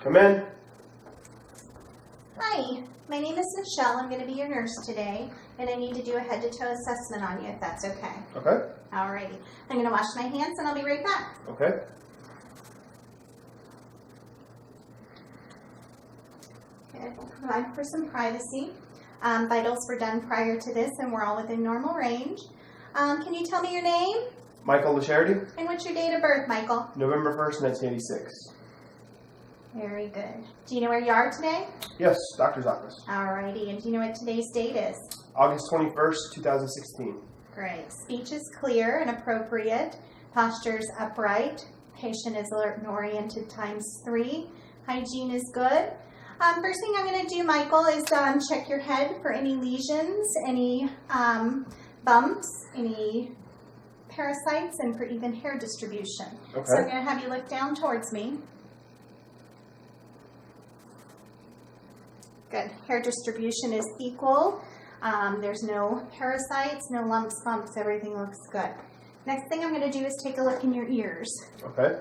Come in. Hi, my name is Michelle. I'm going to be your nurse today, and I need to do a head-to-toe assessment on you, if that's okay. Okay. Alrighty. I'm going to wash my hands, and I'll be right back. Okay. Okay, we'll provide for some privacy. Vitals were done prior to this, and we're all within normal range. Can you tell me your name? Michael Sheppard. And what's your date of birth, Michael? November 1st, 1986. Very good. Do you know where you are today? Yes, doctor's office. Alrighty. And do you know what today's date is? August 21st, 2016. Great. Speech is clear and appropriate. Posture is upright. Patient is alert and oriented ×3. Hygiene is good. First thing I'm going to do, Michael, is check your head for any lesions, any bumps, any parasites, and for even hair distribution. Okay. So I'm going to have you look down towards me. Good. Hair distribution is equal. There's no parasites, no lumps, bumps. Everything looks good. Next thing I'm going to do is take a look in your ears. Okay.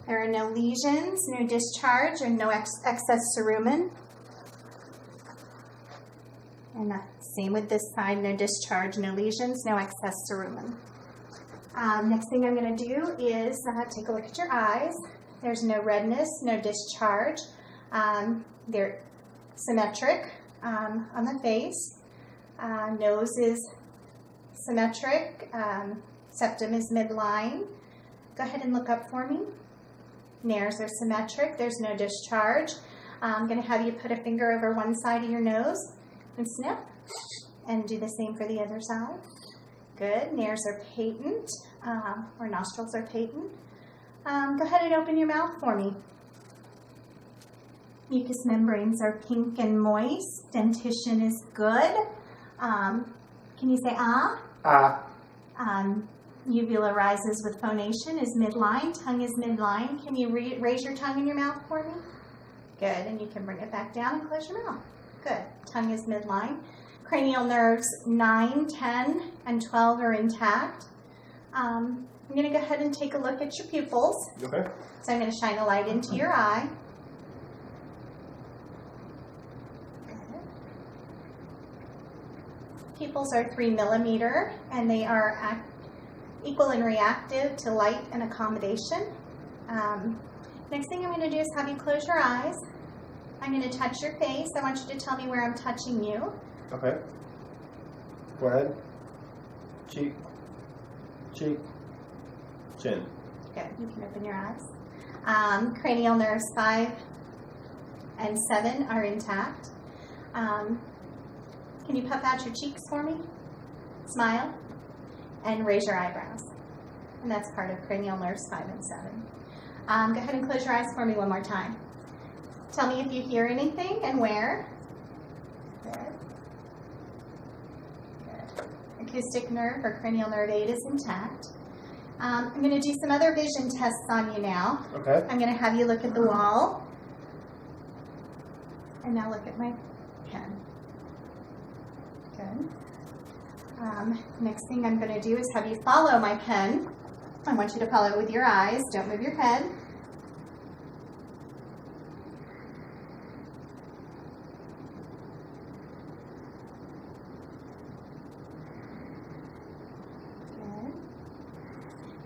There are no lesions, no discharge, and no excess cerumen. And same with this side, no discharge, no lesions, no excess cerumen. Next thing I'm going to do is take a look at your eyes. There's no redness, no discharge. They're symmetric on the face. Nose is symmetric. Septum is midline. Go ahead and look up for me. Nares are symmetric. There's no discharge. I'm going to have you put a finger over one side of your nose and snip, and do the same for the other side. Good. Nares are patent, or nostrils are patent. Go ahead and open your mouth for me. Mucous membranes are pink and moist. Dentition is good. Can you say ah? Ah. Uvula rises with phonation, is midline. Tongue is midline. Can you raise your tongue in your mouth for me? Good. And you can bring it back down and close your mouth. Good. Tongue is midline. Cranial nerves 9, 10, and 12 are intact. I'm going to go ahead and take a look at your pupils. Okay. So I'm going to shine a light into your eye. Pupils are 3 millimeter, and they are equal and reactive to light and accommodation. Next thing I'm going to do is have you close your eyes. I'm going to touch your face. I want you to tell me where I'm touching you. Okay. Forehead. Cheek. Cheek. Chin. Good. You can open your eyes. Cranial nerves 5 and 7 are intact. Can you puff out your cheeks for me? Smile. And raise your eyebrows. And that's part of cranial nerves 5 and 7. Go ahead and close your eyes for me one more time. Tell me if you hear anything and where. Good. Good. Acoustic nerve or cranial nerve 8 is intact. I'm going to do some other vision tests on you now. Okay. I'm going to have you look at the wall. And now look at my pen. Good. Next thing I'm going to do is have you follow my pen. I want you to follow it with your eyes. Don't move your head. Good.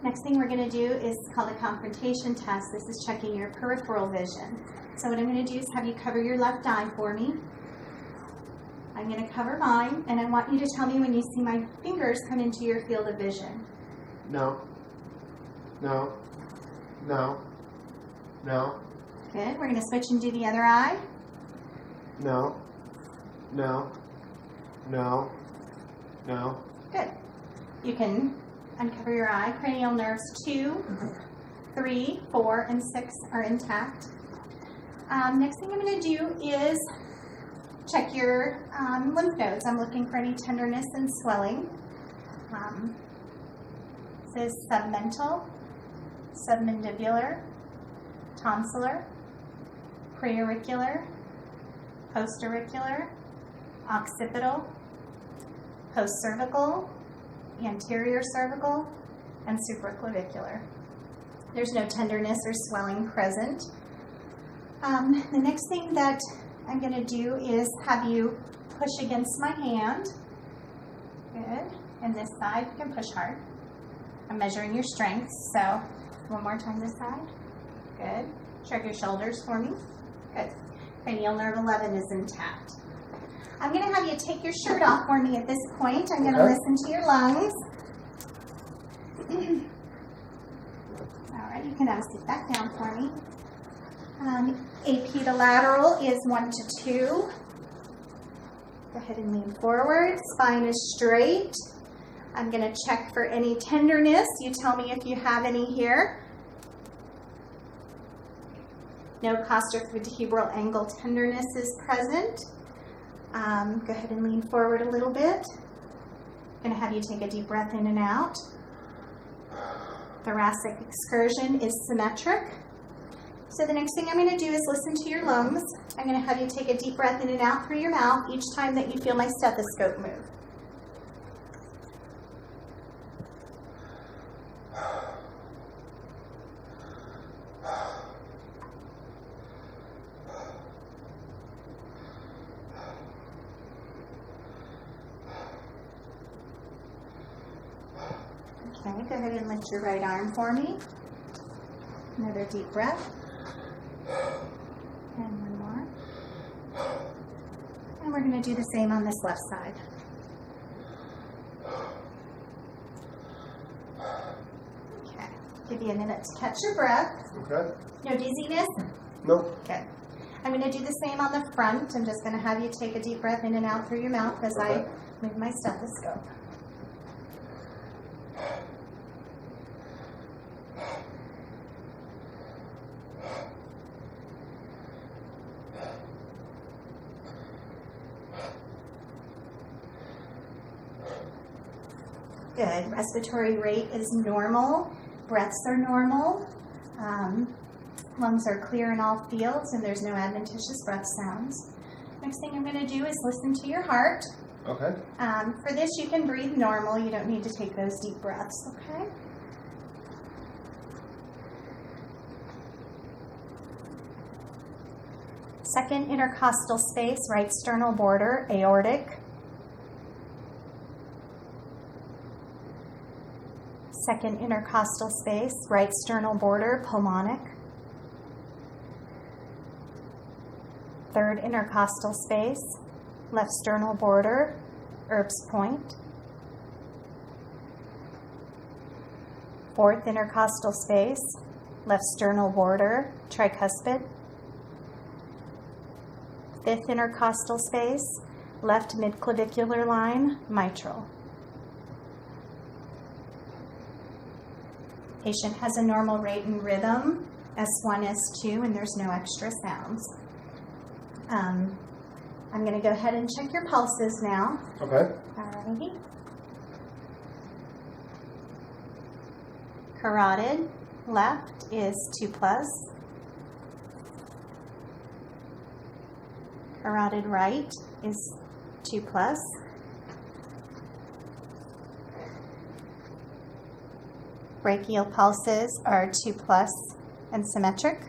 Next thing we're going to do is called a confrontation test. This is checking your peripheral vision. So what I'm going to do is have you cover your left eye for me. I'm going to cover mine, and I want you to tell me when you see my fingers come into your field of vision. No. No. No. No. Good. We're going to switch and do the other eye. No. No. No. No. Good. You can uncover your eye. Cranial nerves 2, 3, 4, and 6 are intact. Next thing I'm going to do is check your lymph nodes. I'm looking for any tenderness and swelling. This is submental, submandibular, tonsillar, preauricular, postauricular, occipital, postcervical, anterior cervical, and supraclavicular. There's no tenderness or swelling present. The next thing that I'm going to do is have you push against my hand. Good. And this side, you can push hard. I'm measuring your strength, so one more time this side. Good. Shrug your shoulders for me. Good. Cranial nerve 11 is intact. I'm going to have you take your shirt off for me at this point. I'm going to listen to your lungs. All right, you can now sit back down for me. AP to lateral is 1 to 2. Go ahead and lean forward. Spine is straight. I'm going to check for any tenderness. You tell me if you have any here. No costovertebral angle tenderness is present. Go ahead and lean forward a little bit. I'm going to have you take a deep breath in and out. Thoracic excursion is symmetric. So the next thing I'm going to do is listen to your lungs. I'm going to have you take a deep breath in and out through your mouth each time that you feel my stethoscope move. Okay, go ahead and lift your right arm for me. Another deep breath. And one more. And we're going to do the same on this left side. Okay, give you a minute to catch your breath. Okay. No dizziness? Nope. Okay. I'm going to do the same on the front. I'm just going to have you take a deep breath in and out through your mouth as I move my stethoscope. Good. Respiratory rate is normal. Breaths are normal. Lungs are clear in all fields, and there's no adventitious breath sounds. Next thing I'm going to do is listen to your heart. Okay. For this, you can breathe normal. You don't need to take those deep breaths, okay? Second intercostal space, right sternal border, aortic. Second intercostal space, right sternal border, pulmonic. Third intercostal space, left sternal border, Erb's point. Fourth intercostal space, left sternal border, tricuspid. Fifth intercostal space, left midclavicular line, mitral. Patient has a normal rate and rhythm, S1, S2, and there's no extra sounds. I'm going to go ahead and check your pulses now. Okay. Alrighty. Carotid left is 2+. Carotid right is 2+. Brachial pulses are 2+ and symmetric.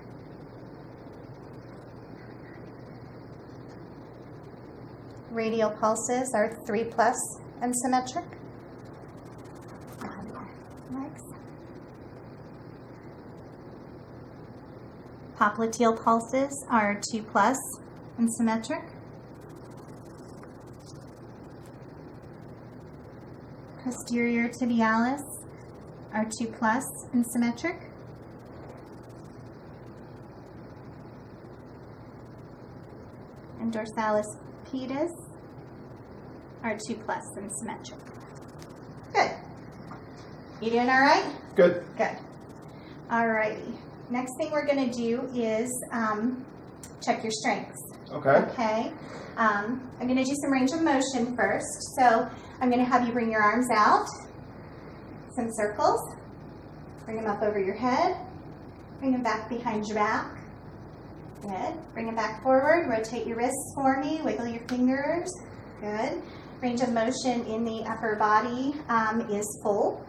Radial pulses are 3+ and symmetric. Next. Popliteal pulses are 2+ and symmetric. Posterior tibialis are 2+ and symmetric. And dorsalis pedis are 2+ and symmetric. Good. You doing all right? Good. Good. All righty. Next thing we're going to do is check your strengths. Okay. Okay. I'm going to do some range of motion first. So I'm going to have you bring your arms out. Some circles. Bring them up over your head. Bring them back behind your back. Good. Bring them back forward. Rotate your wrists for me. Wiggle your fingers. Good. Range of motion in the upper body is full.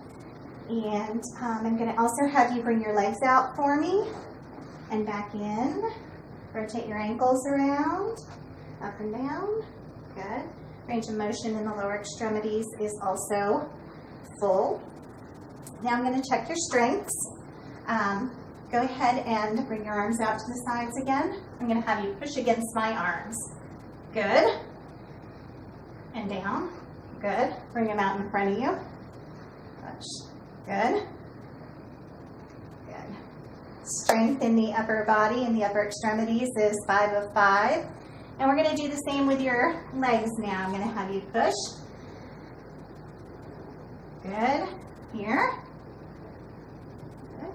And I'm going to also have you bring your legs out for me and back in. Rotate your ankles around, up and down. Good. Range of motion in the lower extremities is also full. Now I'm going to check your strengths. Go ahead and bring your arms out to the sides again. I'm going to have you push against my arms. Good. And down. Good. Bring them out in front of you. Push. Good. Good. Strength in the upper body and the upper extremities is 5 of 5. And we're going to do the same with your legs now. I'm going to have you push. Good. Here. Good.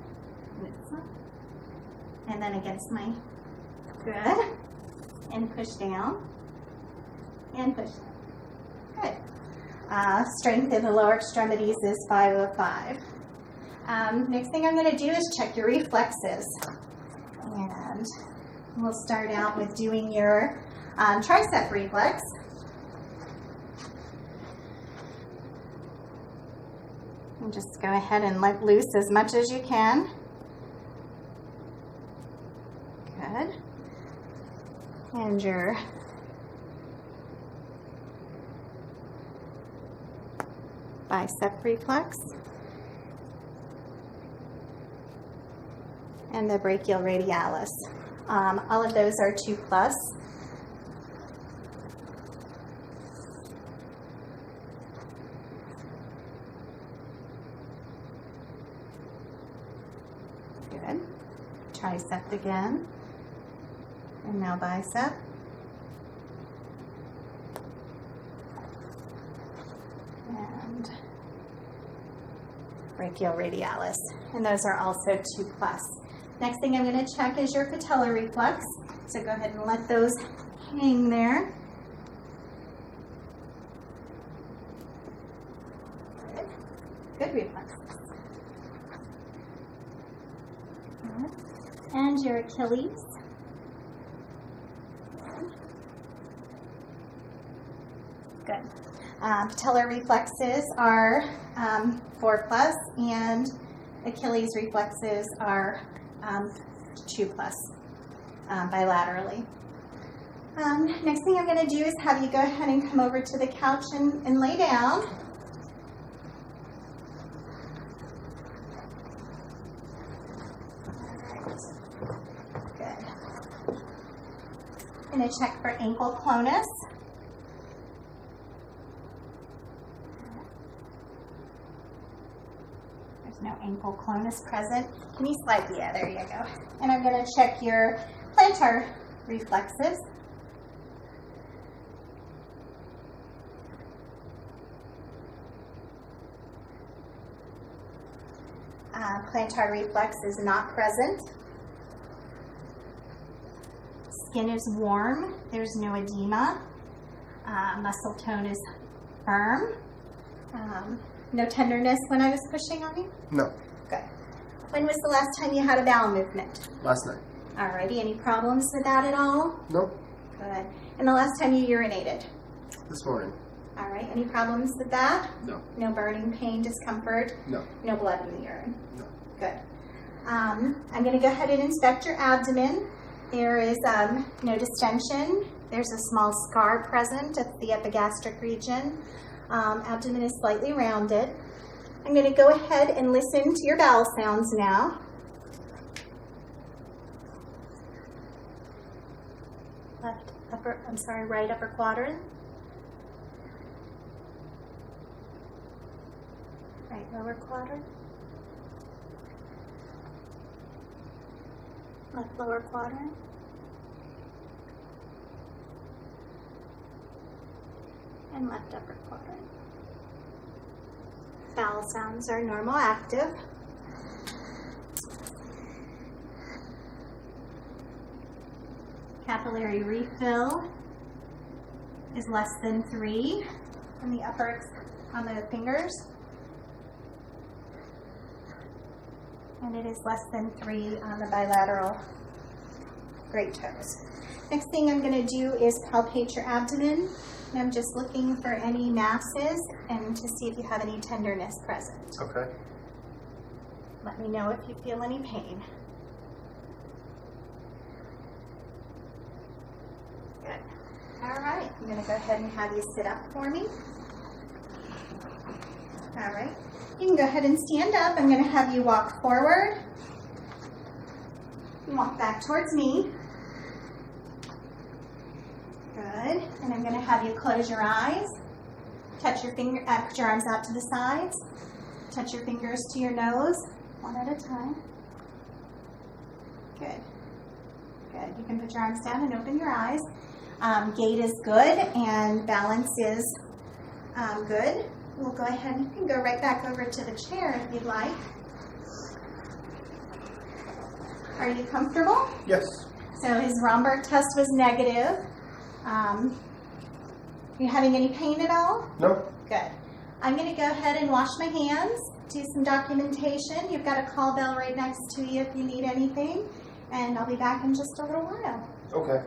And then against my, good. And push down. And push down. Good. Strength in the lower extremities is 5 of 5. Next thing I'm going to do is check your reflexes. And we'll start out with doing your tricep reflex. And just go ahead and let loose as much as you can. Good. And your bicep reflex. And the brachial radialis. All of those are 2+. Good. Tricep again. And now bicep. And brachial radialis. And those are also 2+. Next thing I'm going to check is your patellar reflex. So go ahead and let those hang there. Good. Good reflex. Good. And your Achilles. Good. Patellar reflexes are 4+, and Achilles reflexes are 2+, bilaterally. Next thing I'm going to do is have you go ahead and come over to the couch and lay down. Good. I'm going to check for ankle clonus. No ankle clonus present. Can you slide? Yeah, there you go. And I'm going to check your plantar reflexes. Plantar reflex is not present. Skin is warm. There's no edema. Muscle tone is firm. No tenderness when I was pushing on you? No. Good. When was the last time you had a bowel movement? Last night. Alrighty. Any problems with that at all? Nope. Good. And the last time you urinated? This morning. Alright. Any problems with that? No. No burning, pain, discomfort? No. No blood in the urine? No. Good. I'm going to go ahead and inspect your abdomen. There is no distension. There's a small scar present at the epigastric region. Abdomen is slightly rounded. I'm going to go ahead and listen to your bowel sounds now. Right upper quadrant. Right lower quadrant. Left lower quadrant. And left upper quadrant. Bowel sounds are normal active. Capillary refill is less than 3 on the fingers. And it is less than 3 on the bilateral great toes. Next thing I'm going to do is palpate your abdomen. And I'm just looking for any masses and to see if you have any tenderness present. Okay. Let me know if you feel any pain. Good. All right, I'm going to go ahead and have you sit up for me. All right, you can go ahead and stand up. I'm going to have you walk forward. Walk back towards me. Good. And I'm going to have you close your eyes. Touch your finger, put your arms out to the sides. Touch your fingers to your nose, one at a time. Good. Good. You can put your arms down and open your eyes. Gait is good and balance is good. We'll go ahead and you can go right back over to the chair if you'd like. Are you comfortable? Yes. So his Romberg test was negative. You having any pain at all? No. Good. I'm going to go ahead and wash my hands, do some documentation. You've got a call bell right next to you if you need anything. And I'll be back in just a little while. Okay.